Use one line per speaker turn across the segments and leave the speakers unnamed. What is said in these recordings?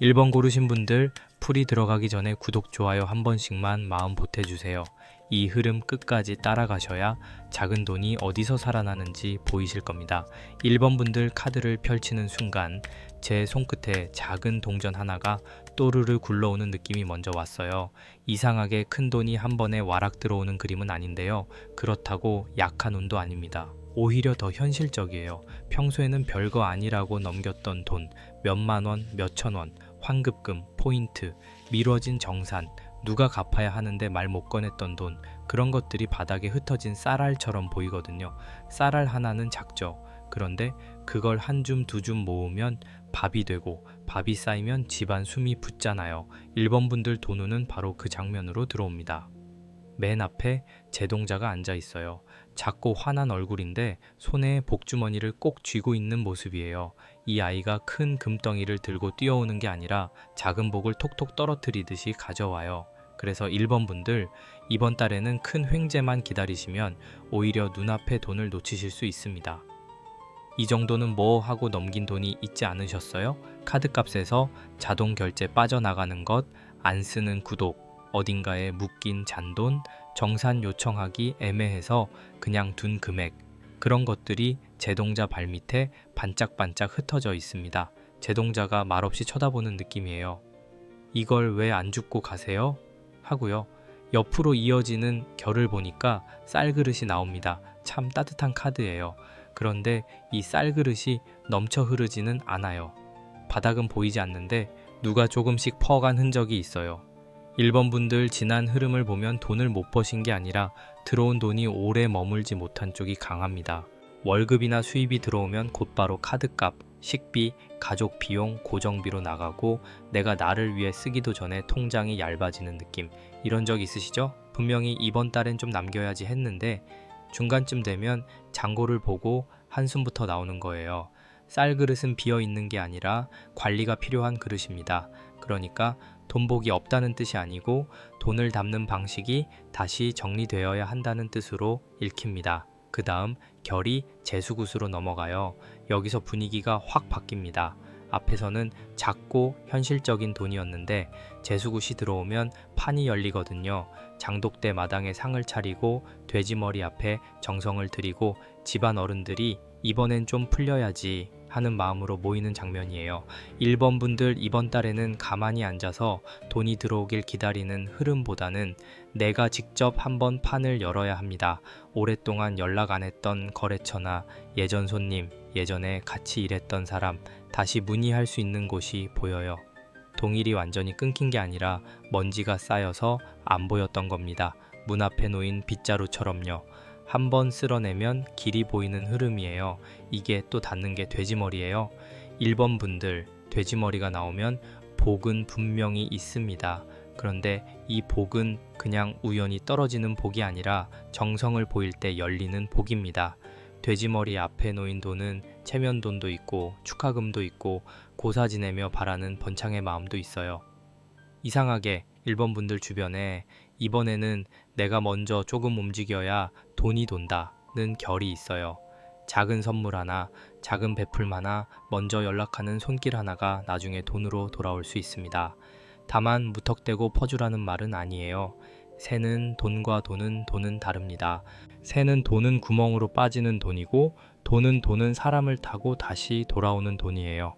1번 고르신 분들 풀이 들어가기 전에 구독, 좋아요 한 번씩만 마음 보태주세요. 이 흐름 끝까지 따라가셔야 작은 돈이 어디서 살아나는지 보이실 겁니다. 1번 분들 카드를 펼치는 순간 제 손끝에 작은 동전 하나가 또르르 굴러오는 느낌이 먼저 왔어요. 이상하게 큰 돈이 한 번에 와락 들어오는 그림은 아닌데요. 그렇다고 약한 운도 아닙니다. 오히려 더 현실적이에요. 평소에는 별거 아니라고 넘겼던 돈, 몇만 원, 몇천 원, 환급금, 포인트, 미뤄진 정산, 누가 갚아야 하는데 말 못 꺼냈던 돈, 그런 것들이 바닥에 흩어진 쌀알처럼 보이거든요. 쌀알 하나는 작죠. 그런데 그걸 한 줌, 두 줌 모으면 밥이 되고, 밥이 쌓이면 집안 숨이 붙잖아요. 1번 분들 돈 운은 바로 그 장면으로 들어옵니다. 맨 앞에 제동자가 앉아 있어요. 작고 환한 얼굴인데 손에 복주머니를 꼭 쥐고 있는 모습이에요. 이 아이가 큰 금덩이를 들고 뛰어오는 게 아니라 작은 복을 톡톡 떨어뜨리듯이 가져와요. 그래서 1번 분들, 이번 달에는 큰 횡재만 기다리시면 오히려 눈앞에 돈을 놓치실 수 있습니다. 이 정도는 뭐 하고 넘긴 돈이 있지 않으셨어요? 카드값에서 자동 결제 빠져나가는 것, 안 쓰는 구독, 어딘가에 묶인 잔돈, 정산 요청하기 애매해서 그냥 둔 금액, 그런 것들이 제동자 발밑에 반짝반짝 흩어져 있습니다. 제동자가 말없이 쳐다보는 느낌이에요. 이걸 왜 안 줍고 가세요? 하고요. 옆으로 이어지는 결을 보니까 쌀그릇이 나옵니다. 참 따뜻한 카드예요. 그런데 이 쌀그릇이 넘쳐 흐르지는 않아요. 바닥은 보이지 않는데 누가 조금씩 퍼간 흔적이 있어요. 1번 분들 지난 흐름을 보면 돈을 못 버신 게 아니라 들어온 돈이 오래 머물지 못한 쪽이 강합니다. 월급이나 수입이 들어오면 곧바로 카드값, 식비, 가족 비용, 고정비로 나가고 내가 나를 위해 쓰기도 전에 통장이 얇아지는 느낌, 이런 적 있으시죠? 분명히 이번 달엔 좀 남겨야지 했는데 중간쯤 되면 잔고를 보고 한숨부터 나오는 거예요. 쌀그릇은 비어있는 게 아니라 관리가 필요한 그릇입니다. 그러니까 돈복이 없다는 뜻이 아니고 돈을 담는 방식이 다시 정리되어야 한다는 뜻으로 읽힙니다. 그 다음 결이 재수굿으로 넘어가요. 여기서 분위기가 확 바뀝니다. 앞에서는 작고 현실적인 돈이었는데 재수굿이 들어오면 판이 열리거든요. 장독대 마당에 상을 차리고 돼지머리 앞에 정성을 들이고 집안 어른들이 이번엔 좀 풀려야지 하는 마음으로 모이는 장면이에요. 1번 분들 이번 달에는 가만히 앉아서 돈이 들어오길 기다리는 흐름보다는 내가 직접 한번 판을 열어야 합니다. 오랫동안 연락 안 했던 거래처나 예전 손님, 예전에 같이 일했던 사람, 다시 문의할 수 있는 곳이 보여요. 동일이 완전히 끊긴 게 아니라 먼지가 쌓여서 안 보였던 겁니다. 문 앞에 놓인 빗자루처럼요. 한번 쓸어내면 길이 보이는 흐름이에요. 이게 또 닿는 게 돼지머리예요. 1번 분들, 돼지머리가 나오면 복은 분명히 있습니다. 그런데 이 복은 그냥 우연히 떨어지는 복이 아니라 정성을 보일 때 열리는 복입니다. 돼지머리 앞에 놓인 돈은 체면돈도 있고 축하금도 있고 고사 지내며 바라는 번창의 마음도 있어요. 이상하게 1번 분들 주변에 이번에는 내가 먼저 조금 움직여야 돈이 돈다는 결이 있어요. 작은 선물 하나, 작은 베풀 하나, 먼저 연락하는 손길 하나가 나중에 돈으로 돌아올 수 있습니다. 다만 무턱대고 퍼주라는 말은 아니에요. 새는 돈과 돈은 다릅니다. 새는 돈은 구멍으로 빠지는 돈이고 돈은 사람을 타고 다시 돌아오는 돈이에요.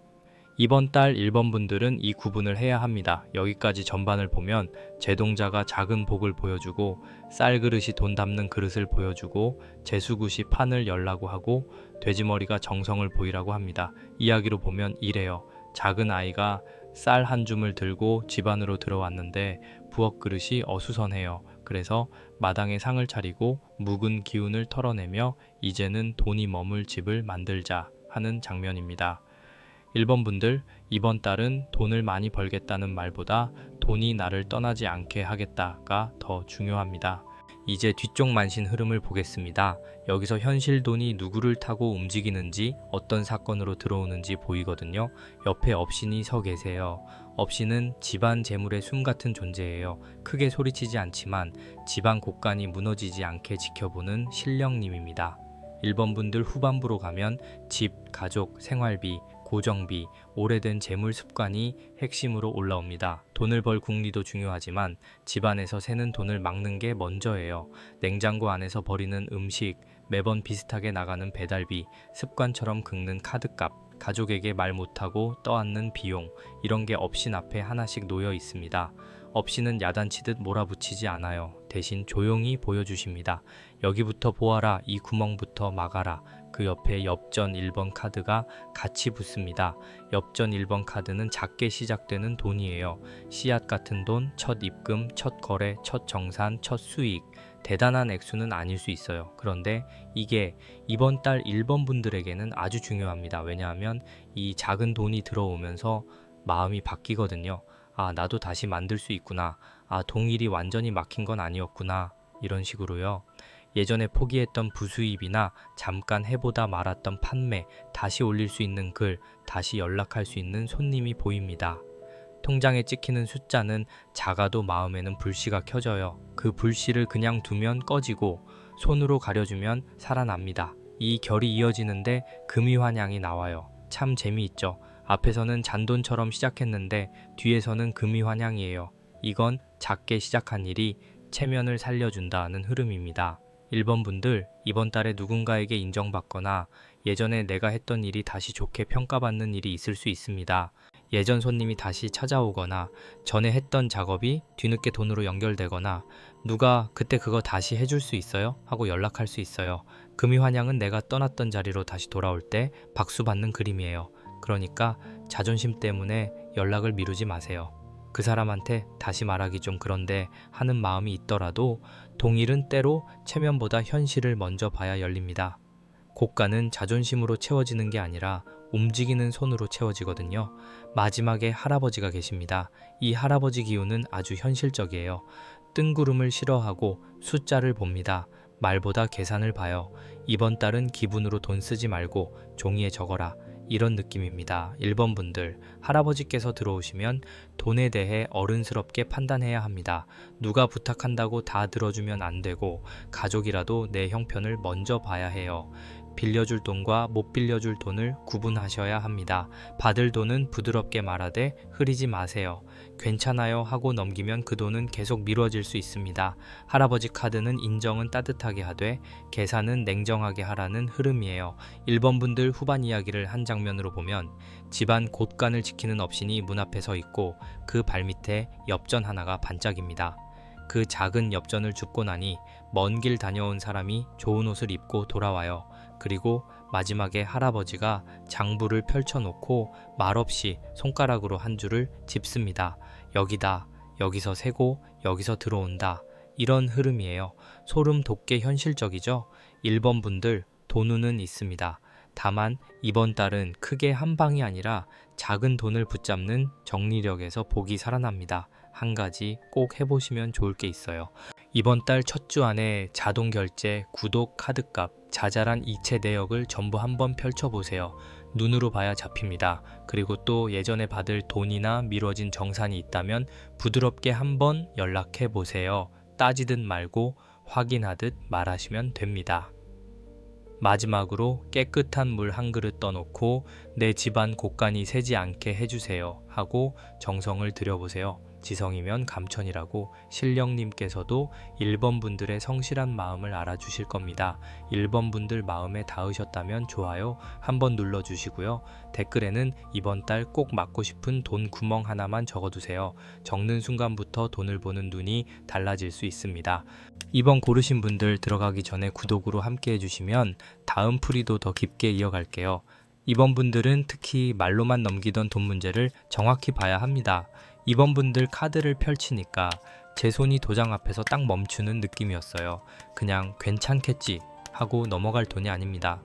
이번 달 1번 분들은 이 구분을 해야 합니다. 여기까지 전반을 보면 제동자가 작은 복을 보여주고 쌀그릇이 돈 담는 그릇을 보여주고 재수굿이 판을 열라고 하고 돼지머리가 정성을 보이라고 합니다. 이야기로 보면 이래요. 작은 아이가 쌀 한 줌을 들고 집 안으로 들어왔는데 부엌 그릇이 어수선해요. 그래서 마당에 상을 차리고 묵은 기운을 털어내며 이제는 돈이 머물 집을 만들자 하는 장면입니다. 1번 분들, 이번 달은 돈을 많이 벌겠다는 말보다 돈이 나를 떠나지 않게 하겠다가 더 중요합니다. 이제 뒤쪽 만신 흐름을 보겠습니다. 여기서 현실 돈이 누구를 타고 움직이는지 어떤 사건으로 들어오는지 보이거든요. 옆에 업신이 서 계세요. 업신은 집안 재물의 숨 같은 존재예요. 크게 소리치지 않지만 집안 곳간이 무너지지 않게 지켜보는 신령님입니다. 1번 분들 후반부로 가면 집, 가족, 생활비, 고정비, 오래된 재물 습관이 핵심으로 올라옵니다. 돈을 벌 궁리도 중요하지만 집안에서 새는 돈을 막는 게 먼저예요. 냉장고 안에서 버리는 음식, 매번 비슷하게 나가는 배달비, 습관처럼 긁는 카드값, 가족에게 말 못하고 떠안는 비용, 이런 게 업신 앞에 하나씩 놓여 있습니다. 업신은 야단치듯 몰아붙이지 않아요. 대신 조용히 보여주십니다. 여기부터 보아라, 이 구멍부터 막아라. 그 옆에 엽전 1번 카드가 같이 붙습니다. 엽전 1번 카드는 작게 시작되는 돈이에요. 씨앗 같은 돈, 첫 입금, 첫 거래, 첫 정산, 첫 수익. 대단한 액수는 아닐 수 있어요. 그런데 이게 이번 달 1번 분들에게는 아주 중요합니다. 왜냐하면 이 작은 돈이 들어오면서 마음이 바뀌거든요. 아, 나도 다시 만들 수 있구나. 아, 동일이 완전히 막힌 건 아니었구나. 이런 식으로요. 예전에 포기했던 부수입이나 잠깐 해보다 말았던 판매, 다시 올릴 수 있는 글, 다시 연락할 수 있는 손님이 보입니다. 통장에 찍히는 숫자는 작아도 마음에는 불씨가 켜져요. 그 불씨를 그냥 두면 꺼지고 손으로 가려주면 살아납니다. 이 결이 이어지는데 금이환양이 나와요. 참 재미있죠. 앞에서는 잔돈처럼 시작했는데 뒤에서는 금이환양이에요. 이건 작게 시작한 일이 체면을 살려준다는 흐름입니다. 1번 분들, 이번 달에 누군가에게 인정받거나 예전에 내가 했던 일이 다시 좋게 평가받는 일이 있을 수 있습니다. 예전 손님이 다시 찾아오거나 전에 했던 작업이 뒤늦게 돈으로 연결되거나 누가 그때 그거 다시 해줄 수 있어요? 하고 연락할 수 있어요. 금이환양은 내가 떠났던 자리로 다시 돌아올 때 박수 받는 그림이에요. 그러니까 자존심 때문에 연락을 미루지 마세요. 그 사람한테 다시 말하기 좀 그런데 하는 마음이 있더라도 동일은 때로 체면보다 현실을 먼저 봐야 열립니다. 고가는 자존심으로 채워지는 게 아니라 움직이는 손으로 채워지거든요. 마지막에 할아버지가 계십니다. 이 할아버지 기운은 아주 현실적이에요. 뜬구름을 싫어하고 숫자를 봅니다. 말보다 계산을 봐요. 이번 달은 기분으로 돈 쓰지 말고 종이에 적어라. 이런 느낌입니다. 1번 분들, 할아버지께서 들어오시면 돈에 대해 어른스럽게 판단해야 합니다. 누가 부탁한다고 다 들어주면 안 되고 가족이라도 내 형편을 먼저 봐야 해요. 빌려줄 돈과 못 빌려줄 돈을 구분하셔야 합니다. 받을 돈은 부드럽게 말하되 흐리지 마세요. 괜찮아요 하고 넘기면 그 돈은 계속 미뤄질 수 있습니다. 할아버지 카드는 인정은 따뜻하게 하되 계산은 냉정하게 하라는 흐름이에요. 1번 분들 후반 이야기를 한 장면으로 보면 집안 곳간을 지키는 업신이 문 앞에 서 있고 그 발밑에 엽전 하나가 반짝입니다. 그 작은 엽전을 줍고 나니 먼 길 다녀온 사람이 좋은 옷을 입고 돌아와요. 그리고 마지막에 할아버지가 장부를 펼쳐놓고 말없이 손가락으로 한 줄을 짚습니다. 여기다, 여기서 세고 여기서 들어온다. 이런 흐름이에요. 소름 돋게 현실적이죠? 1번 분들 돈운은 있습니다. 다만 이번 달은 크게 한 방이 아니라 작은 돈을 붙잡는 정리력에서 복이 살아납니다. 한 가지 꼭 해보시면 좋을 게 있어요. 이번 달 첫 주 안에 자동 결제, 구독, 카드값, 자잘한 이체 내역을 전부 한번 펼쳐보세요. 눈으로 봐야 잡힙니다. 그리고 또 예전에 받을 돈이나 미뤄진 정산이 있다면 부드럽게 한번 연락해 보세요. 따지듯 말고 확인하듯 말하시면 됩니다. 마지막으로 깨끗한 물 한 그릇 떠놓고 내 집안 곳간이 새지 않게 해주세요 하고 정성을 들여보세요. 지성이면 감천이라고 신령님께서도 1번 분들의 성실한 마음을 알아주실 겁니다. 1번 분들 마음에 닿으셨다면 좋아요 한번 눌러주시고요. 댓글에는 이번 달 꼭 맞고 싶은 돈 구멍 하나만 적어두세요. 적는 순간부터 돈을 보는 눈이 달라질 수 있습니다. 이번 고르신 분들 들어가기 전에 구독으로 함께 해주시면 다음 풀이도 더 깊게 이어갈게요. 이번 분들은 특히 말로만 넘기던 돈 문제를 정확히 봐야 합니다. 이번 분들 카드를 펼치니까 제 손이 도장 앞에서 딱 멈추는 느낌이었어요. 그냥 괜찮겠지 하고 넘어갈 돈이 아닙니다.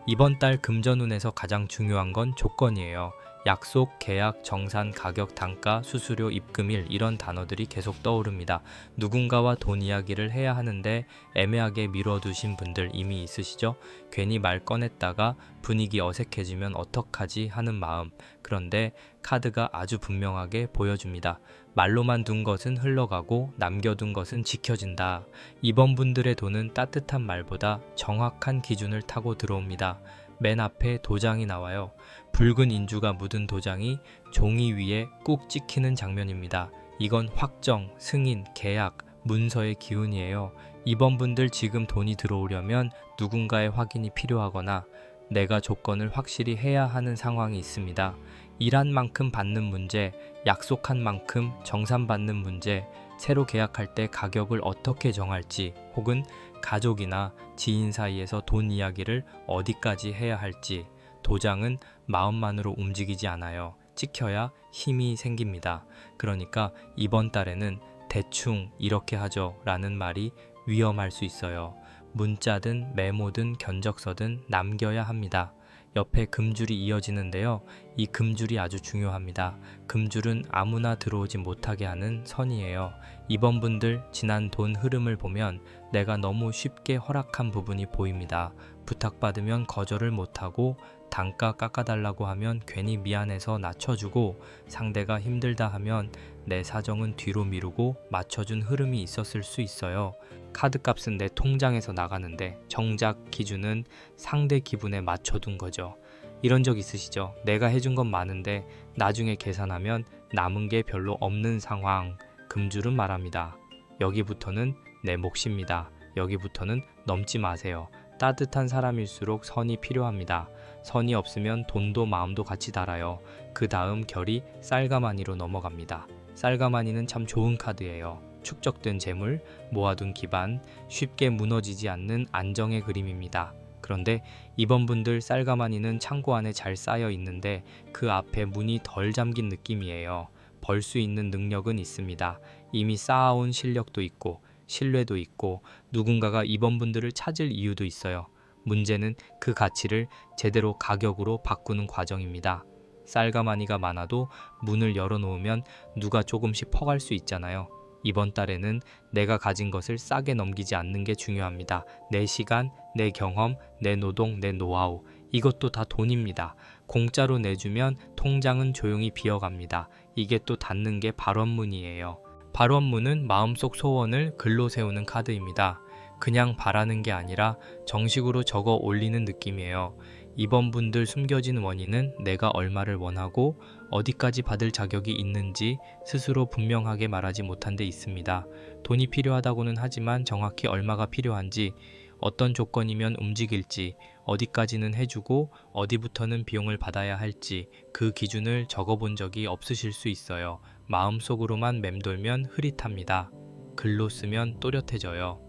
이번 달 금전운에서 가장 중요한 건 조건이에요. 약속, 계약, 정산, 가격, 단가, 수수료, 입금일 이런 단어들이 계속 떠오릅니다. 누군가와 돈 이야기를 해야 하는데 애매하게 미뤄두신 분들 이미 있으시죠? 괜히 말 꺼냈다가 분위기 어색해지면 어떡하지 하는 마음. 그런데 카드가 아주 분명하게 보여줍니다. 말로만 둔 것은 흘러가고 남겨둔 것은 지켜진다. 이번 분들의 돈은 따뜻한 말보다 정확한 기준을 타고 들어옵니다. 맨 앞에 도장이 나와요. 붉은 인주가 묻은 도장이 종이 위에 꾹 찍히는 장면입니다. 이건 확정, 승인, 계약, 문서의 기운이에요. 이번 분들 지금 돈이 들어오려면 누군가의 확인이 필요하거나 내가 조건을 확실히 해야 하는 상황이 있습니다. 일한 만큼 받는 문제, 약속한 만큼 정산받는 문제, 새로 계약할 때 가격을 어떻게 정할지, 혹은 가족이나 지인 사이에서 돈 이야기를 어디까지 해야 할지, 도장은 마음만으로 움직이지 않아요. 찍혀야 힘이 생깁니다. 그러니까 이번 달에는 대충 이렇게 하죠 라는 말이 위험할 수 있어요. 문자든 메모든 견적서든 남겨야 합니다. 옆에 금줄이 이어지는데요. 이 금줄이 아주 중요합니다. 금줄은 아무나 들어오지 못하게 하는 선이에요. 이번 분들 지난 돈 흐름을 보면 내가 너무 쉽게 허락한 부분이 보입니다. 부탁받으면 거절을 못하고 단가 깎아달라고 하면 괜히 미안해서 낮춰주고 상대가 힘들다 하면 내 사정은 뒤로 미루고 맞춰준 흐름이 있었을 수 있어요. 카드값은 내 통장에서 나가는데 정작 기준은 상대 기분에 맞춰둔 거죠. 이런 적 있으시죠? 내가 해준 건 많은데 나중에 계산하면 남은 게 별로 없는 상황. 금줄은 말합니다. 여기부터는 내 몫입니다. 여기부터는 넘지 마세요. 따뜻한 사람일수록 선이 필요합니다. 선이 없으면 돈도 마음도 같이 달아요. 그 다음 결이 쌀가마니로 넘어갑니다. 쌀가마니는 참 좋은 카드예요. 축적된 재물, 모아둔 기반, 쉽게 무너지지 않는 안정의 그림입니다. 그런데 이번 분들 쌀가마니는 창고 안에 잘 쌓여 있는데 그 앞에 문이 덜 잠긴 느낌이에요. 벌 수 있는 능력은 있습니다. 이미 쌓아온 실력도 있고 신뢰도 있고 누군가가 이번 분들을 찾을 이유도 있어요. 문제는 그 가치를 제대로 가격으로 바꾸는 과정입니다. 쌀가마니가 많아도 문을 열어놓으면 누가 조금씩 퍼갈 수 있잖아요. 이번 달에는 내가 가진 것을 싸게 넘기지 않는 게 중요합니다. 내 시간, 내 경험, 내 노동, 내 노하우, 이것도 다 돈입니다. 공짜로 내주면 통장은 조용히 비어갑니다. 이게 또 닫는 게 발원문이에요. 발원문은 마음속 소원을 글로 세우는 카드입니다. 그냥 바라는 게 아니라 정식으로 적어 올리는 느낌이에요. 이번 분들 숨겨진 원인은 내가 얼마를 원하고 어디까지 받을 자격이 있는지 스스로 분명하게 말하지 못한 데 있습니다. 돈이 필요하다고는 하지만 정확히 얼마가 필요한지, 어떤 조건이면 움직일지, 어디까지는 해주고 어디부터는 비용을 받아야 할지 그 기준을 적어본 적이 없으실 수 있어요. 마음속으로만 맴돌면 흐릿합니다. 글로 쓰면 또렷해져요.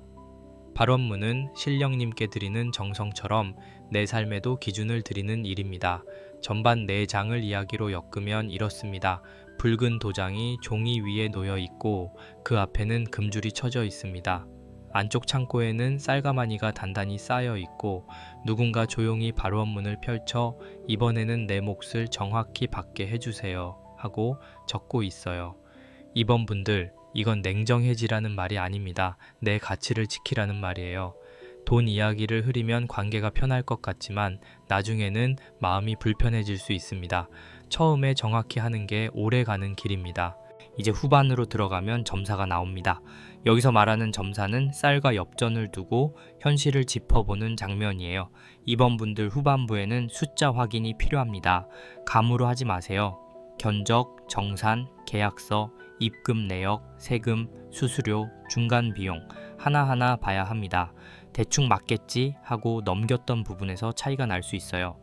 발원문은 신령님께 드리는 정성처럼 내 삶에도 기준을 드리는 일입니다. 전반 4장을 이야기로 엮으면 이렇습니다. 붉은 도장이 종이 위에 놓여 있고 그 앞에는 금줄이 쳐져 있습니다. 안쪽 창고에는 쌀가마니가 단단히 쌓여 있고 누군가 조용히 발원문을 펼쳐 이번에는 내 몫을 정확히 받게 해주세요 하고 적고 있어요. 이번 분들, 이건 냉정해지라는 말이 아닙니다. 내 가치를 지키라는 말이에요. 돈 이야기를 흐리면 관계가 편할 것 같지만 나중에는 마음이 불편해질 수 있습니다. 처음에 정확히 하는 게 오래 가는 길입니다. 이제 후반으로 들어가면 점사가 나옵니다. 여기서 말하는 점사는 쌀과 엽전을 두고 현실을 짚어보는 장면이에요. 이번 분들 후반부에는 숫자 확인이 필요합니다. 감으로 하지 마세요. 견적, 정산, 계약서, 입금 내역, 세금, 수수료, 중간 비용 하나하나 봐야 합니다. 대충 맞겠지 하고 넘겼던 부분에서 차이가 날 수 있어요.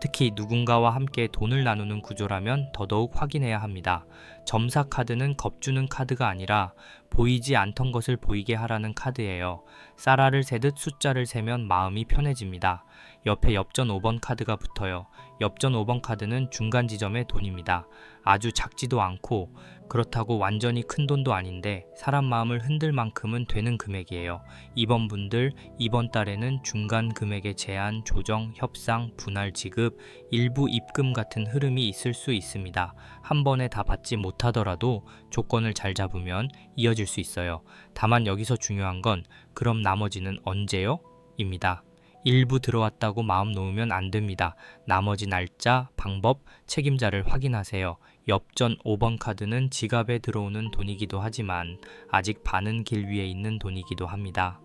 특히 누군가와 함께 돈을 나누는 구조라면 더더욱 확인해야 합니다. 점사 카드는 겁주는 카드가 아니라 보이지 않던 것을 보이게 하라는 카드예요. 쌀알을 세듯 숫자를 세면 마음이 편해집니다. 옆에 엽전 5번 카드가 붙어요. 엽전 5번 카드는 중간 지점의 돈입니다. 아주 작지도 않고 그렇다고 완전히 큰 돈도 아닌데 사람 마음을 흔들 만큼은 되는 금액이에요. 이번 분들 이번 달에는 중간 금액의 제한, 조정, 협상, 분할 지급, 일부 입금 같은 흐름이 있을 수 있습니다. 한 번에 다 받지 못하더라도 조건을 잘 잡으면 이어질 수 있어요. 다만 여기서 중요한 건 그럼 나머지는 언제요? 입니다. 일부 들어왔다고 마음 놓으면 안 됩니다. 나머지 날짜, 방법, 책임자를 확인하세요. 엽전 5번 카드는 지갑에 들어오는 돈이기도 하지만 아직 반은 길 위에 있는 돈이기도 합니다.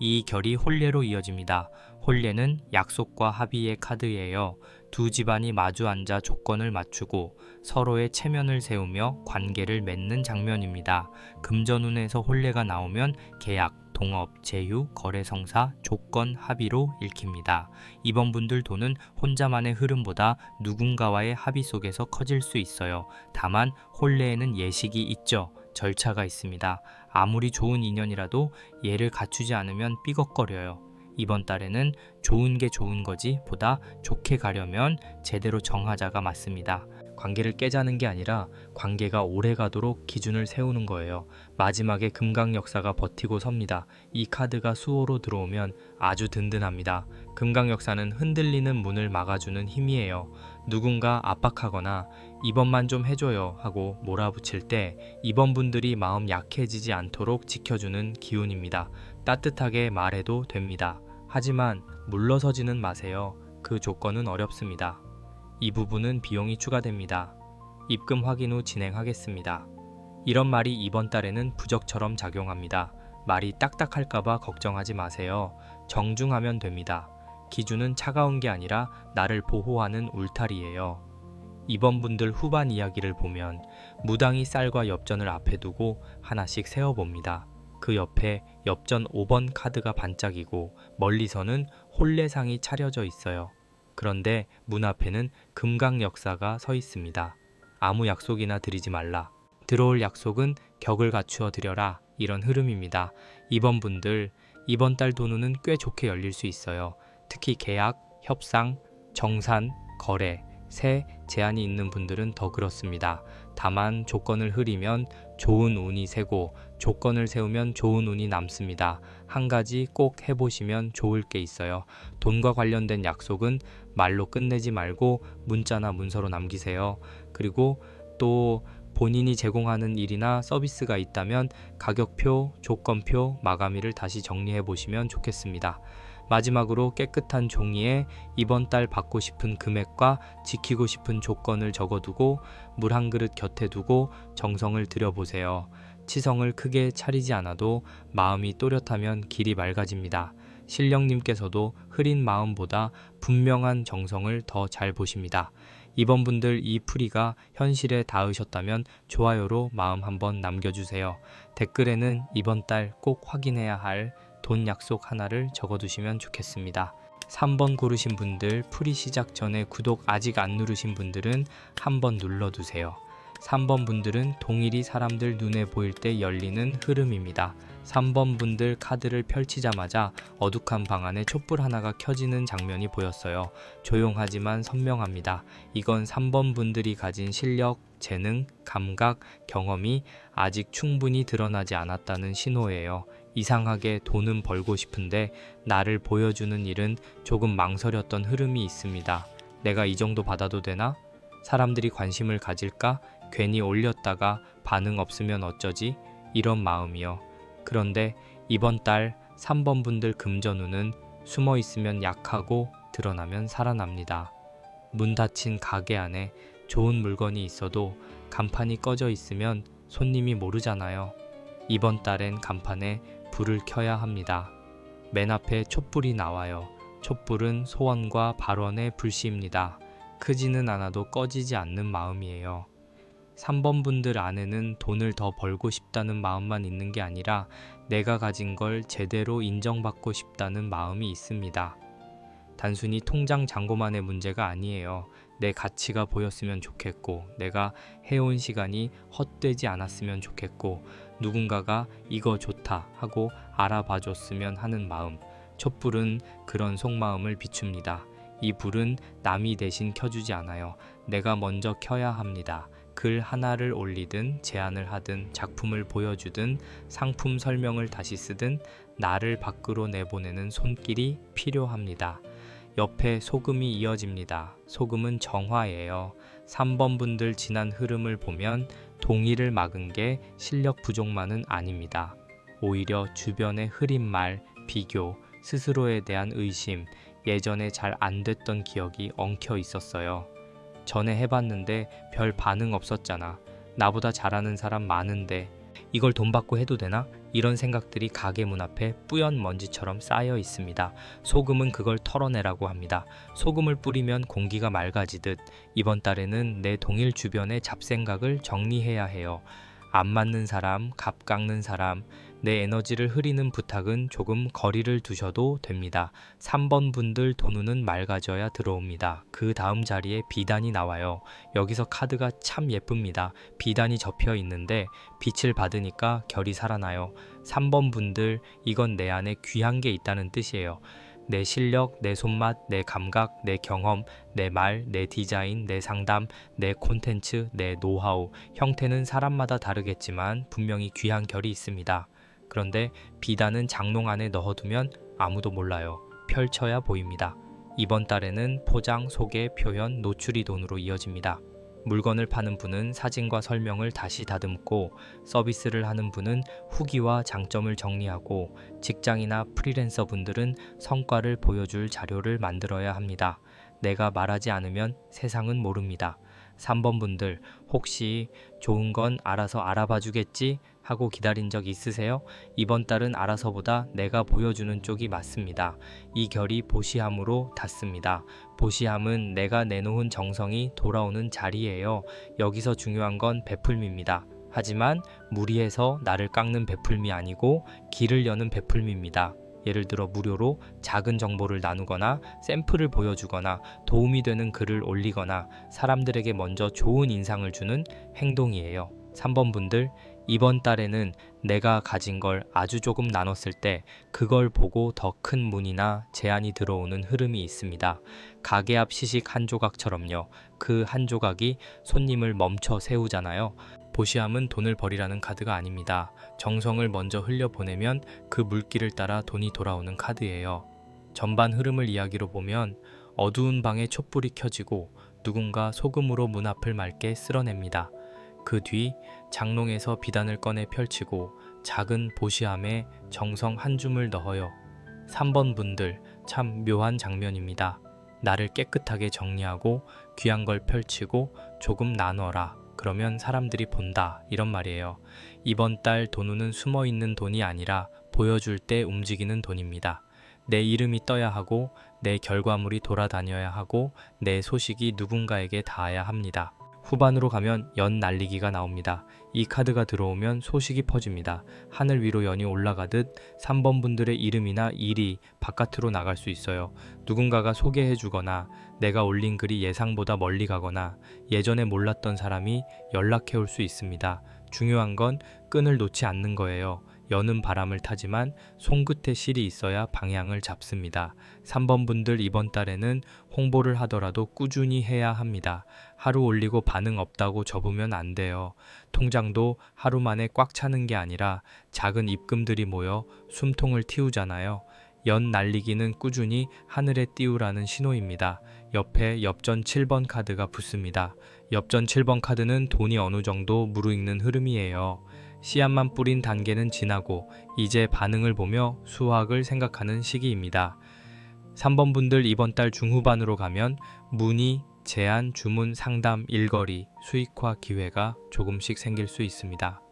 이 결이 혼례로 이어집니다. 혼례는 약속과 합의의 카드예요. 두 집안이 마주 앉아 조건을 맞추고 서로의 체면을 세우며 관계를 맺는 장면입니다. 금전운에서 혼례가 나오면 계약, 동업, 제휴, 거래성사, 조건, 합의로 읽힙니다. 이번 분들 돈은 혼자만의 흐름보다 누군가와의 합의 속에서 커질 수 있어요. 다만 혼례에는 예식이 있죠. 절차가 있습니다. 아무리 좋은 인연이라도 예를 갖추지 않으면 삐걱거려요. 이번 달에는 좋은 게 좋은 거지 보다 좋게 가려면 제대로 정하자가 맞습니다. 관계를 깨자는 게 아니라 관계가 오래 가도록 기준을 세우는 거예요. 마지막에 금강역사가 버티고 섭니다. 이 카드가 수호로 들어오면 아주 든든합니다. 금강역사는 흔들리는 문을 막아주는 힘이에요. 누군가 압박하거나 이번만 좀 해줘요 하고 몰아붙일 때 이번 분들이 마음 약해지지 않도록 지켜주는 기운입니다. 따뜻하게 말해도 됩니다. 하지만 물러서지는 마세요. 그 조건은 어렵습니다. 이 부분은 비용이 추가됩니다. 입금 확인 후 진행하겠습니다. 이런 말이 이번 달에는 부적처럼 작용합니다. 말이 딱딱할까봐 걱정하지 마세요. 정중하면 됩니다. 기준은 차가운 게 아니라 나를 보호하는 울타리예요. 이번 분들 후반 이야기를 보면 무당이 쌀과 엽전을 앞에 두고 하나씩 세어봅니다. 그 옆에 엽전 5번 카드가 반짝이고 멀리서는 혼례상이 차려져 있어요. 그런데 문 앞에는 금강역사가 서 있습니다. 아무 약속이나 드리지 말라. 들어올 약속은 격을 갖추어 드려라. 이런 흐름입니다. 이번 분들 이번 달 돈운은 꽤 좋게 열릴 수 있어요. 특히 계약, 협상, 정산, 거래, 세 제한이 있는 분들은 더 그렇습니다. 다만 조건을 흐리면 좋은 운이 새고 조건을 세우면 좋은 운이 남습니다. 한 가지 꼭 해보시면 좋을 게 있어요. 돈과 관련된 약속은 말로 끝내지 말고 문자나 문서로 남기세요. 그리고 또 본인이 제공하는 일이나 서비스가 있다면 가격표, 조건표, 마감일을 다시 정리해 보시면 좋겠습니다. 마지막으로 깨끗한 종이에 이번 달 받고 싶은 금액과 지키고 싶은 조건을 적어두고 물 한 그릇 곁에 두고 정성을 들여보세요. 치성을 크게 차리지 않아도 마음이 또렷하면 길이 맑아집니다. 신령님께서도 흐린 마음보다 분명한 정성을 더 잘 보십니다. 이번 분들 이 풀이가 현실에 닿으셨다면 좋아요로 마음 한번 남겨주세요. 댓글에는 이번 달 꼭 확인해야 할 돈 약속 하나를 적어두시면 좋겠습니다. 3번 고르신 분들 풀이 시작 전에 구독 아직 안 누르신 분들은 한번 눌러두세요. 3번 분들은 동일이 사람들 눈에 보일 때 열리는 흐름입니다. 3번 분들 카드를 펼치자마자 어둑한 방 안에 촛불 하나가 켜지는 장면이 보였어요. 조용하지만 선명합니다. 이건 3번 분들이 가진 실력, 재능, 감각, 경험이 아직 충분히 드러나지 않았다는 신호예요. 이상하게 돈은 벌고 싶은데 나를 보여주는 일은 조금 망설였던 흐름이 있습니다. 내가 이 정도 받아도 되나? 사람들이 관심을 가질까? 괜히 올렸다가 반응 없으면 어쩌지? 이런 마음이요. 그런데 이번 달 3번 분들 금전운은 숨어 있으면 약하고 드러나면 살아납니다. 문 닫힌 가게 안에 좋은 물건이 있어도 간판이 꺼져 있으면 손님이 모르잖아요. 이번 달엔 간판에 불을 켜야 합니다. 맨 앞에 촛불이 나와요. 촛불은 소원과 발언의 불씨입니다. 크지는 않아도 꺼지지 않는 마음이에요. 3번 분들 안에는 돈을 더 벌고 싶다는 마음만 있는 게 아니라 내가 가진 걸 제대로 인정받고 싶다는 마음이 있습니다. 단순히 통장 잔고만의 문제가 아니에요. 내 가치가 보였으면 좋겠고 내가 해온 시간이 헛되지 않았으면 좋겠고 누군가가 이거 좋다 하고 알아봐 줬으면 하는 마음. 촛불은 그런 속마음을 비춥니다. 이 불은 남이 대신 켜주지 않아요. 내가 먼저 켜야 합니다. 글 하나를 올리든 제안을 하든 작품을 보여주든 상품 설명을 다시 쓰든 나를 밖으로 내보내는 손길이 필요합니다. 옆에 소금이 이어집니다. 소금은 정화예요. 3번 분들 지난 흐름을 보면 동의를 막은 게 실력 부족만은 아닙니다. 오히려 주변의 흐린 말, 비교, 스스로에 대한 의심, 예전에 잘 안 됐던 기억이 엉켜 있었어요. 전에 해봤는데 별 반응 없었잖아. 나보다 잘하는 사람 많은데 이걸 돈 받고 해도 되나? 이런 생각들이 가게 문 앞에 뿌연 먼지처럼 쌓여 있습니다. 소금은 그걸 털어내라고 합니다. 소금을 뿌리면 공기가 맑아지듯 이번 달에는 내 동일 주변의 잡생각을 정리해야 해요. 안 맞는 사람, 갑 깎는 사람, 내 에너지를 흐리는 부탁은 조금 거리를 두셔도 됩니다. 3번 분들 돈운은 맑아져야 들어옵니다. 그 다음 자리에 비단이 나와요. 여기서 카드가 참 예쁩니다. 비단이 접혀 있는데 빛을 받으니까 결이 살아나요. 3번 분들, 이건 내 안에 귀한 게 있다는 뜻이에요. 내 실력, 내 손맛, 내 감각, 내 경험, 내 말, 내 디자인, 내 상담, 내 콘텐츠, 내 노하우, 형태는 사람마다 다르겠지만 분명히 귀한 결이 있습니다. 그런데 비단은 장롱 안에 넣어두면 아무도 몰라요. 펼쳐야 보입니다. 이번 달에는 포장, 소개, 표현, 노출이 돈으로 이어집니다. 물건을 파는 분은 사진과 설명을 다시 다듬고, 서비스를 하는 분은 후기와 장점을 정리하고, 직장이나 프리랜서 분들은 성과를 보여줄 자료를 만들어야 합니다. 내가 말하지 않으면 세상은 모릅니다. 3번 분들, 혹시 좋은 건 알아서 알아봐 주겠지? 하고 기다린 적 있으세요? 이번 달은 알아서보다 내가 보여주는 쪽이 맞습니다. 이 결이 보시함으로 닿습니다. 보시함은 내가 내놓은 정성이 돌아오는 자리예요. 여기서 중요한 건 베풀미입니다. 하지만 무리해서 나를 깎는 베풀미 아니고 길을 여는 베풀미입니다. 예를 들어 무료로 작은 정보를 나누거나 샘플을 보여주거나 도움이 되는 글을 올리거나 사람들에게 먼저 좋은 인상을 주는 행동이에요. 3번 분들, 이번 달에는 내가 가진 걸 아주 조금 나눴을 때 그걸 보고 더 큰 문의나 제안이 들어오는 흐름이 있습니다. 가게 앞 시식 한 조각처럼요. 그 한 조각이 손님을 멈춰 세우잖아요. 보시함은 돈을 버리라는 카드가 아닙니다. 정성을 먼저 흘려보내면 그 물길을 따라 돈이 돌아오는 카드예요. 전반 흐름을 이야기로 보면 어두운 방에 촛불이 켜지고 누군가 소금으로 문 앞을 맑게 쓸어냅니다. 그 뒤 장롱에서 비단을 꺼내 펼치고 작은 보시함에 정성 한 줌을 넣어요. 3번 분들, 참 묘한 장면입니다. 나를 깨끗하게 정리하고 귀한 걸 펼치고 조금 나눠라. 그러면 사람들이 본다. 이런 말이에요. 이번 달 돈운은 숨어있는 돈이 아니라 보여줄 때 움직이는 돈입니다. 내 이름이 떠야 하고 내 결과물이 돌아다녀야 하고 내 소식이 누군가에게 닿아야 합니다. 후반으로 가면 연 날리기가 나옵니다. 이 카드가 들어오면 소식이 퍼집니다. 하늘 위로 연이 올라가듯 3번 분들의 이름이나 일이 바깥으로 나갈 수 있어요. 누군가가 소개해 주거나 내가 올린 글이 예상보다 멀리 가거나 예전에 몰랐던 사람이 연락해 올 수 있습니다. 중요한 건 끈을 놓지 않는 거예요. 여는 바람을 타지만 손끝에 실이 있어야 방향을 잡습니다. 3번 분들, 이번 달에는 홍보를 하더라도 꾸준히 해야 합니다. 하루 올리고 반응 없다고 접으면 안 돼요. 통장도 하루 만에 꽉 차는 게 아니라 작은 입금들이 모여 숨통을 틔우잖아요. 연 날리기는 꾸준히 하늘에 띄우라는 신호입니다. 옆에 엽전 7번 카드가 붙습니다. 엽전 7번 카드는 돈이 어느 정도 무르익는 흐름이에요. 씨앗만 뿌린 단계는 지나고 이제 반응을 보며 수확을 생각하는 시기입니다. 3번 분들, 이번 달 중후반으로 가면 문의, 제안, 주문, 상담, 일거리, 수익화 기회가 조금씩 생길 수 있습니다.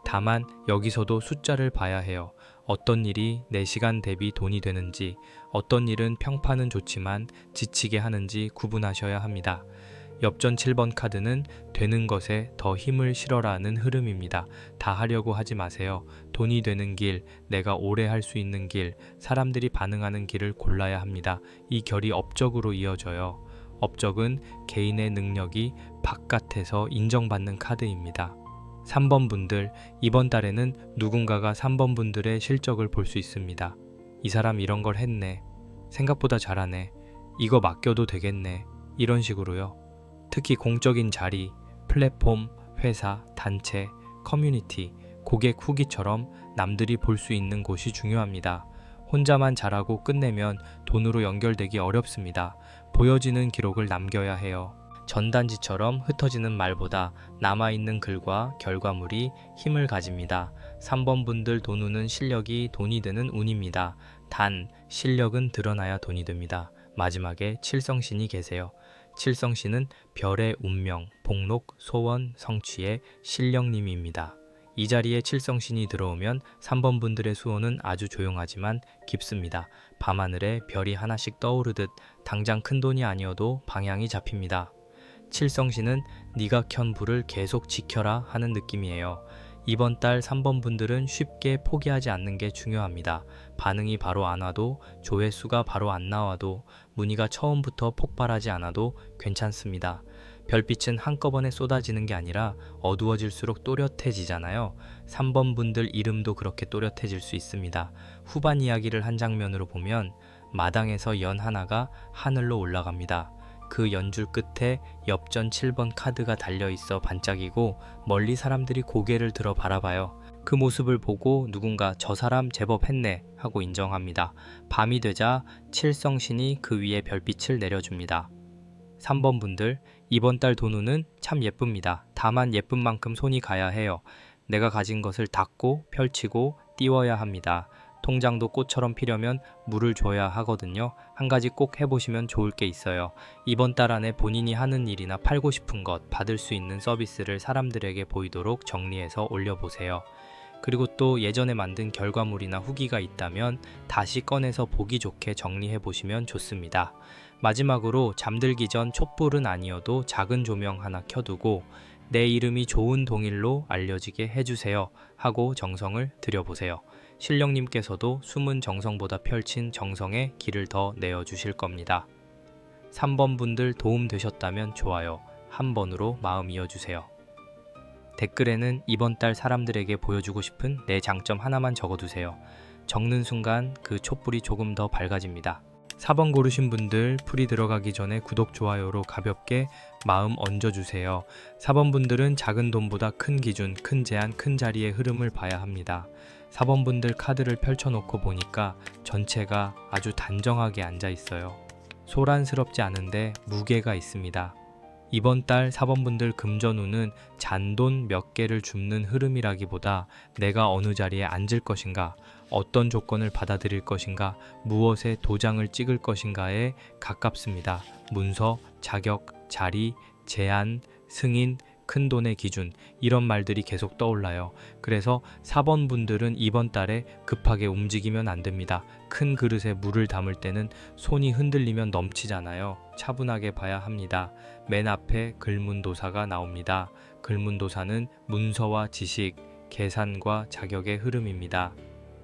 다만 여기서도 숫자를 봐야 해요. 어떤 일이 내 시간 대비 돈이 되는지, 어떤 일은 평판은 좋지만 지치게 하는지 구분하셔야 합니다. 엽전 7번 카드는 되는 것에 더 힘을 실어라는 흐름입니다. 다 하려고 하지 마세요. 돈이 되는 길, 내가 오래 할 수 있는 길, 사람들이 반응하는 길을 골라야 합니다. 이 결이 업적으로 이어져요. 업적은 개인의 능력이 바깥에서 인정받는 카드입니다. 3번 분들, 이번 달에는 누군가가 3번 분들의 실적을 볼 수 있습니다. 이 사람 이런 걸 했네. 생각보다 잘하네. 이거 맡겨도 되겠네. 이런 식으로요. 특히 공적인 자리, 플랫폼, 회사, 단체, 커뮤니티, 고객 후기처럼 남들이 볼 수 있는 곳이 중요합니다. 혼자만 잘하고 끝내면 돈으로 연결되기 어렵습니다. 보여지는 기록을 남겨야 해요. 전단지처럼 흩어지는 말보다 남아있는 글과 결과물이 힘을 가집니다. 3번 분들, 돈운은 실력이 돈이 되는 운입니다. 단, 실력은 드러나야 돈이 됩니다. 마지막에 칠성신이 계세요. 칠성신은 별의 운명, 복록, 소원, 성취의 신령님입니다. 이 자리에 칠성신이 들어오면 3번 분들의 수호는 아주 조용하지만 깊습니다. 밤하늘에 별이 하나씩 떠오르듯 당장 큰돈이 아니어도 방향이 잡힙니다. 칠성신은 네가 켠 불을 계속 지켜라 하는 느낌이에요. 이번 달 3번 분들은 쉽게 포기하지 않는 게 중요합니다. 반응이 바로 안 와도, 조회수가 바로 안 나와도, 문의가 처음부터 폭발하지 않아도 괜찮습니다. 별빛은 한꺼번에 쏟아지는 게 아니라 어두워질수록 또렷해지잖아요. 3번 분들 이름도 그렇게 또렷해질 수 있습니다. 후반 이야기를 한 장면으로 보면 마당에서 연 하나가 하늘로 올라갑니다. 그 연줄 끝에 엽전 7번 카드가 달려있어 반짝이고 멀리 사람들이 고개를 들어 바라봐요. 그 모습을 보고 누군가 저 사람 제법 했네 하고 인정합니다. 밤이 되자 칠성신이 그 위에 별빛을 내려줍니다. 3번 분들, 이번 달 돈운은 참 예쁩니다. 다만 예쁜 만큼 손이 가야 해요. 내가 가진 것을 닫고 펼치고 띄워야 합니다. 통장도 꽃처럼 피려면 물을 줘야 하거든요. 한 가지 꼭 해보시면 좋을 게 있어요. 이번 달 안에 본인이 하는 일이나 팔고 싶은 것, 받을 수 있는 서비스를 사람들에게 보이도록 정리해서 올려보세요. 그리고 또 예전에 만든 결과물이나 후기가 있다면 다시 꺼내서 보기 좋게 정리해 보시면 좋습니다. 마지막으로 잠들기 전 촛불은 아니어도 작은 조명 하나 켜두고 내 이름이 좋은 동일로 알려지게 해주세요 하고 정성을 들여보세요. 신령님께서도 숨은 정성보다 펼친 정성에 길을 더 내어주실 겁니다. 3번 분들 도움 되셨다면 좋아요 한 번으로 마음 이어주세요. 댓글에는 이번 달 사람들에게 보여주고 싶은 내 장점 하나만 적어두세요. 적는 순간 그 촛불이 조금 더 밝아집니다. 4번 고르신 분들 풀이 들어가기 전에 구독, 좋아요로 가볍게 마음 얹어주세요. 4번 분들은 작은 돈보다 큰 기준, 큰 제한, 큰 자리의 흐름을 봐야 합니다. 4번 분들 카드를 펼쳐놓고 보니까 전체가 아주 단정하게 앉아 있어요. 소란스럽지 않은데 무게가 있습니다. 이번 달 4번 분들 금전운은 잔돈 몇 개를 줍는 흐름이라기보다 내가 어느 자리에 앉을 것인가, 어떤 조건을 받아들일 것인가, 무엇에 도장을 찍을 것인가에 가깝습니다. 문서, 자격, 자리, 제안, 승인, 큰돈의 기준 이런 말들이 계속 떠올라요. 그래서 4번 분들은 이번 달에 급하게 움직이면 안 됩니다. 큰 그릇에 물을 담을 때는 손이 흔들리면 넘치잖아요. 차분하게 봐야 합니다. 맨 앞에 글문도사가 나옵니다. 글문도사는 문서와 지식, 계산과 자격의 흐름입니다.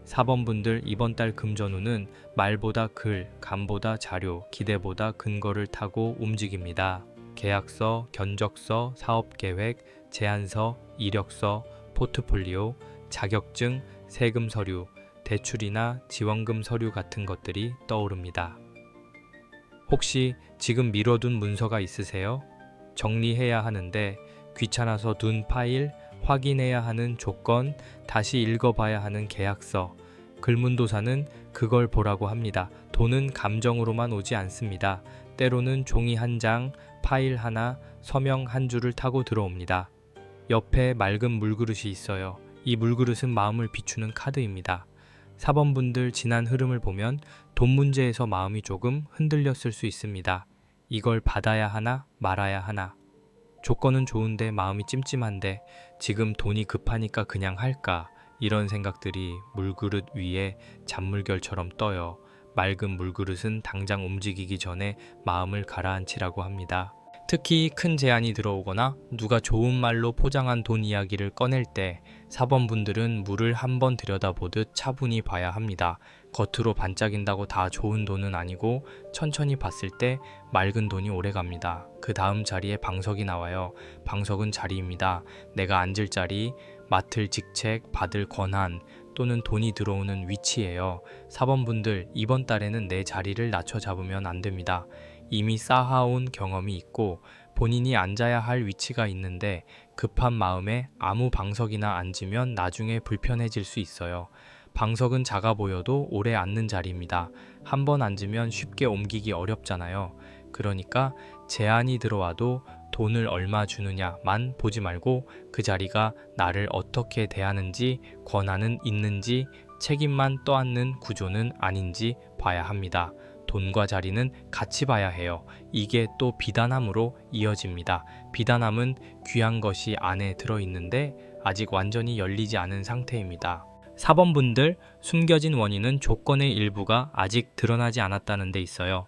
4번 분들 이번 달 금전운은 말보다 글, 감보다 자료, 기대보다 근거를 타고 움직입니다. 계약서, 견적서, 사업계획, 제안서, 이력서, 포트폴리오, 자격증, 세금 서류, 대출이나 지원금 서류 같은 것들이 떠오릅니다. 혹시 지금 미뤄둔 문서가 있으세요? 정리해야 하는데 귀찮아서 둔 파일, 확인해야 하는 조건, 다시 읽어봐야 하는 계약서. 글문도사는 그걸 보라고 합니다. 돈은 감정으로만 오지 않습니다. 때로는 종이 한 장, 파일 하나, 서명 한 줄을 타고 들어옵니다. 옆에 맑은 물그릇이 있어요. 이 물그릇은 마음을 비추는 카드입니다. 4번 분들 지난 흐름을 보면 돈 문제에서 마음이 조금 흔들렸을 수 있습니다. 이걸 받아야 하나 말아야 하나. 조건은 좋은데 마음이 찜찜한데 지금 돈이 급하니까 그냥 할까, 이런 생각들이 물그릇 위에 잔물결처럼 떠요. 맑은 물그릇은 당장 움직이기 전에 마음을 가라앉히라고 합니다. 특히 큰 제안이 들어오거나 누가 좋은 말로 포장한 돈 이야기를 꺼낼 때 4번 분들은 물을 한번 들여다보듯 차분히 봐야 합니다. 겉으로 반짝인다고 다 좋은 돈은 아니고 천천히 봤을 때 맑은 돈이 오래갑니다. 그 다음 자리에 방석이 나와요. 방석은 자리입니다. 내가 앉을 자리, 맡을 직책, 받을 권한 또는 돈이 들어오는 위치예요. 4번 분들 이번 달에는 내 자리를 낮춰 잡으면 안 됩니다. 이미 쌓아온 경험이 있고 본인이 앉아야 할 위치가 있는데 급한 마음에 아무 방석이나 앉으면 나중에 불편해질 수 있어요. 방석은 작아 보여도 오래 앉는 자리입니다. 한번 앉으면 쉽게 옮기기 어렵잖아요. 그러니까 제안이 들어와도 돈을 얼마 주느냐만 보지 말고 그 자리가 나를 어떻게 대하는지, 권한은 있는지, 책임만 떠안는 구조는 아닌지 봐야 합니다. 돈과 자리는 같이 봐야 해요. 이게 또 비단함으로 이어집니다. 비단함은 귀한 것이 안에 들어있는데 아직 완전히 열리지 않은 상태입니다. 4번 분들, 숨겨진 원인은 조건의 일부가 아직 드러나지 않았다는 데 있어요.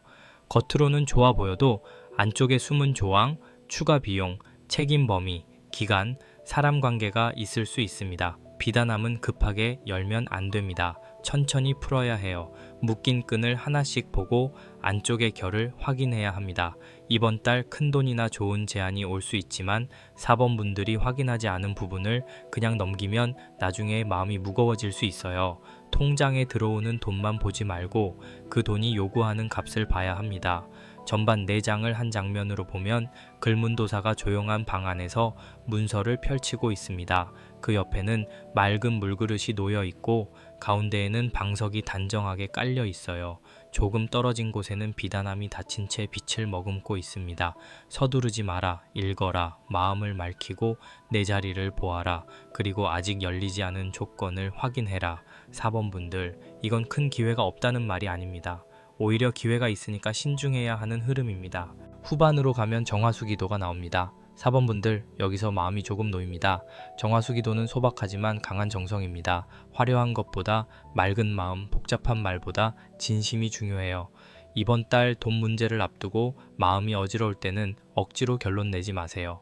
겉으로는 좋아 보여도 안쪽에 숨은 조항, 추가 비용, 책임 범위, 기간, 사람 관계가 있을 수 있습니다. 비단함은 급하게 열면 안 됩니다. 천천히 풀어야 해요. 묶인 끈을 하나씩 보고 안쪽의 결을 확인해야 합니다. 이번 달 큰돈이나 좋은 제안이 올 수 있지만 4번 분들이 확인하지 않은 부분을 그냥 넘기면 나중에 마음이 무거워질 수 있어요. 통장에 들어오는 돈만 보지 말고 그 돈이 요구하는 값을 봐야 합니다. 전반 4장을 한 장면으로 보면 글문도사가 조용한 방 안에서 문서를 펼치고 있습니다. 그 옆에는 맑은 물그릇이 놓여 있고 가운데에는 방석이 단정하게 깔려 있어요. 조금 떨어진 곳에는 비단함이 닫힌 채 빛을 머금고 있습니다. 서두르지 마라, 읽어라, 마음을 맑히고 내 자리를 보아라, 그리고 아직 열리지 않은 조건을 확인해라. 4번 분들, 이건 큰 기회가 없다는 말이 아닙니다. 오히려 기회가 있으니까 신중해야 하는 흐름입니다. 후반으로 가면 정화수기도가 나옵니다. 4번 분들, 여기서 마음이 조금 놓입니다. 정화수기도는 소박하지만 강한 정성입니다. 화려한 것보다 맑은 마음, 복잡한 말보다 진심이 중요해요. 이번 달 돈 문제를 앞두고 마음이 어지러울 때는 억지로 결론 내지 마세요.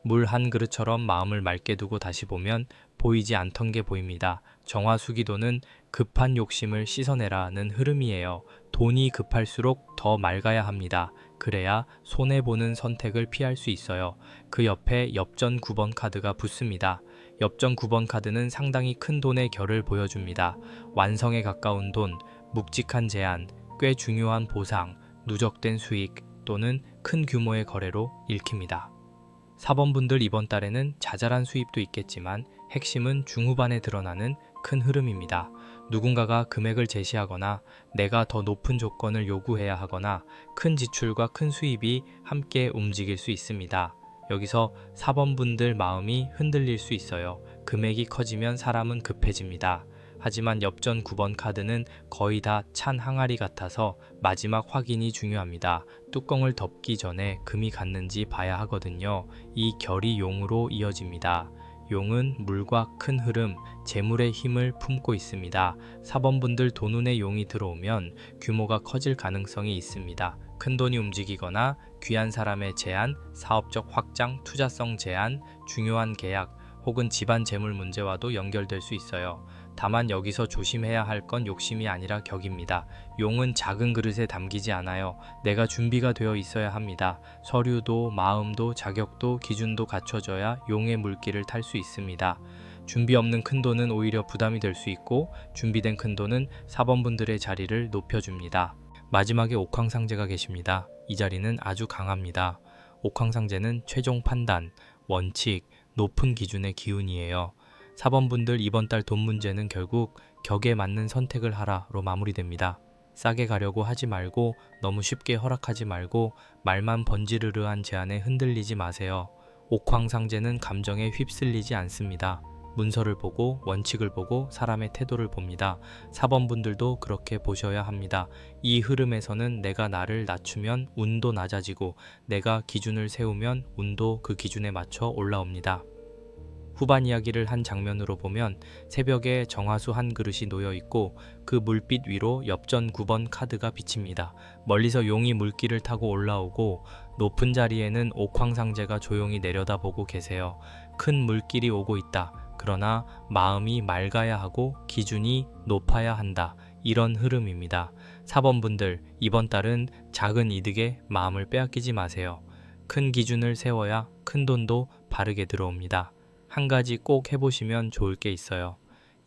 물 한 그릇처럼 마음을 맑게 두고 다시 보면 보이지 않던 게 보입니다. 정화수기도는 급한 욕심을 씻어내라는 흐름이에요. 돈이 급할수록 더 맑아야 합니다. 그래야 손해보는 선택을 피할 수 있어요. 그 옆에 엽전 9번 카드가 붙습니다. 엽전 9번 카드는 상당히 큰 돈의 결을 보여줍니다. 완성에 가까운 돈, 묵직한 제한, 꽤 중요한 보상, 누적된 수익 또는 큰 규모의 거래로 읽힙니다. 4번 분들, 이번 달에는 자잘한 수입도 있겠지만 핵심은 중후반에 드러나는 큰 흐름입니다. 누군가가 금액을 제시하거나 내가 더 높은 조건을 요구해야 하거나 큰 지출과 큰 수입이 함께 움직일 수 있습니다. 여기서 4번 분들 마음이 흔들릴 수 있어요. 금액이 커지면 사람은 급해집니다. 하지만 엽전 9번 카드는 거의 다 찬 항아리 같아서 마지막 확인이 중요합니다. 뚜껑을 덮기 전에 금이 갔는지 봐야 하거든요. 이 결이 용으로 이어집니다. 용은 물과 큰 흐름, 재물의 힘을 품고 있습니다. 4번 분들, 돈운의 용이 들어오면 규모가 커질 가능성이 있습니다. 큰 돈이 움직이거나 귀한 사람의 제안, 사업적 확장, 투자성 제안, 중요한 계약 혹은 집안 재물 문제와도 연결될 수 있어요. 다만 여기서 조심해야 할 건 욕심이 아니라 격입니다. 용은 작은 그릇에 담기지 않아요. 내가 준비가 되어 있어야 합니다. 서류도 마음도 자격도 기준도 갖춰져야 용의 물길을 탈 수 있습니다. 준비 없는 큰돈은 오히려 부담이 될 수 있고 준비된 큰돈은 4번 분들의 자리를 높여줍니다. 마지막에 옥황상제가 계십니다. 이 자리는 아주 강합니다. 옥황상제는 최종 판단, 원칙, 높은 기준의 기운이에요. 4번 분들, 이번 달 돈 문제는 결국 격에 맞는 선택을 하라로 마무리됩니다. 싸게 가려고 하지 말고 너무 쉽게 허락하지 말고 말만 번지르르한 제안에 흔들리지 마세요. 옥황상제는 감정에 휩쓸리지 않습니다. 문서를 보고 원칙을 보고 사람의 태도를 봅니다. 4번 분들도 그렇게 보셔야 합니다. 이 흐름에서는 내가 나를 낮추면 운도 낮아지고 내가 기준을 세우면 운도 그 기준에 맞춰 올라옵니다. 후반 이야기를 한 장면으로 보면 새벽에 정화수 한 그릇이 놓여 있고 그 물빛 위로 엽전 9번 카드가 비칩니다. 멀리서 용이 물길을 타고 올라오고 높은 자리에는 옥황상제가 조용히 내려다보고 계세요. 큰 물길이 오고 있다. 그러나 마음이 맑아야 하고 기준이 높아야 한다. 이런 흐름입니다. 4번 분들, 이번 달은 작은 이득에 마음을 빼앗기지 마세요. 큰 기준을 세워야 큰 돈도 바르게 들어옵니다. 한 가지 꼭 해보시면 좋을 게 있어요.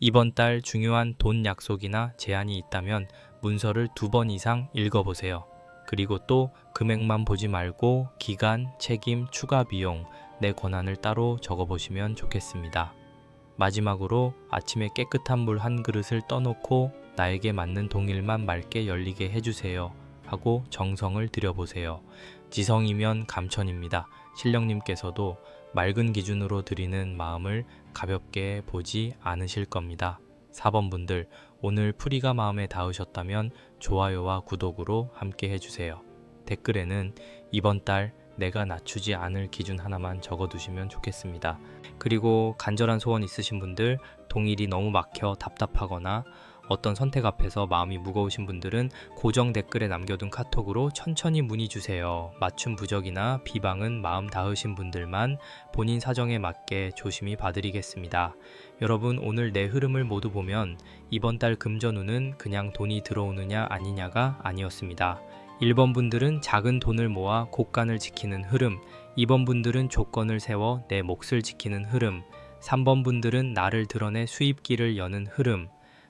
이번 달 중요한 돈 약속이나 제안이 있다면 문서를 2번 이상 읽어보세요. 그리고 또 금액만 보지 말고 기간, 책임, 추가 비용, 내 권한을 따로 적어보시면 좋겠습니다. 마지막으로 아침에 깨끗한 물 한 그릇을 떠놓고 나에게 맞는 동일만 맑게 열리게 해주세요 하고 정성을 들여보세요. 지성이면 감천입니다. 신령님께서도 맑은 기준으로 드리는 마음을 가볍게 보지 않으실 겁니다. 4번 분들, 오늘 풀이가 마음에 닿으셨다면 좋아요와 구독으로 함께 해주세요. 댓글에는 이번 달 내가 낮추지 않을 기준 하나만 적어두시면 좋겠습니다. 그리고 간절한 소원 있으신 분들, 동일이 너무 막혀 답답하거나 어떤 선택 앞에서 마음이 무거우신 분들은 고정 댓글에 남겨둔 카톡으로 천천히 문의 주세요. 맞춤 부적이나 비방은 마음 닿으신 분들만 본인 사정에 맞게 조심히 봐드리겠습니다. 여러분, 오늘 내 흐름을 모두 보면 이번 달 금전운은 그냥 돈이 들어오느냐 아니냐가 아니었습니다. 1번 분들은 작은 돈을 모아 곳간을 지키는 흐름, 2번 분들은 조건을 세워 내 몫을 지키는 흐름, 3번 분들은 나를 드러내 수입길을 여는 흐름,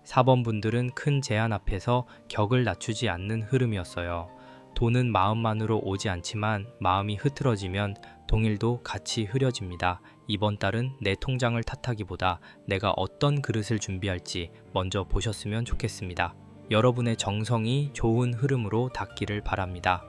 4번 분들은 큰 제한 앞에서 격을 낮추지 않는 흐름이었어요. 돈은 마음만으로 오지 않지만 마음이 흐트러지면 동일도 같이 흐려집니다. 이번 달은 내 통장을 탓하기보다 내가 어떤 그릇을 준비할지 먼저 보셨으면 좋겠습니다. 여러분의 정성이 좋은 흐름으로 닿기를 바랍니다.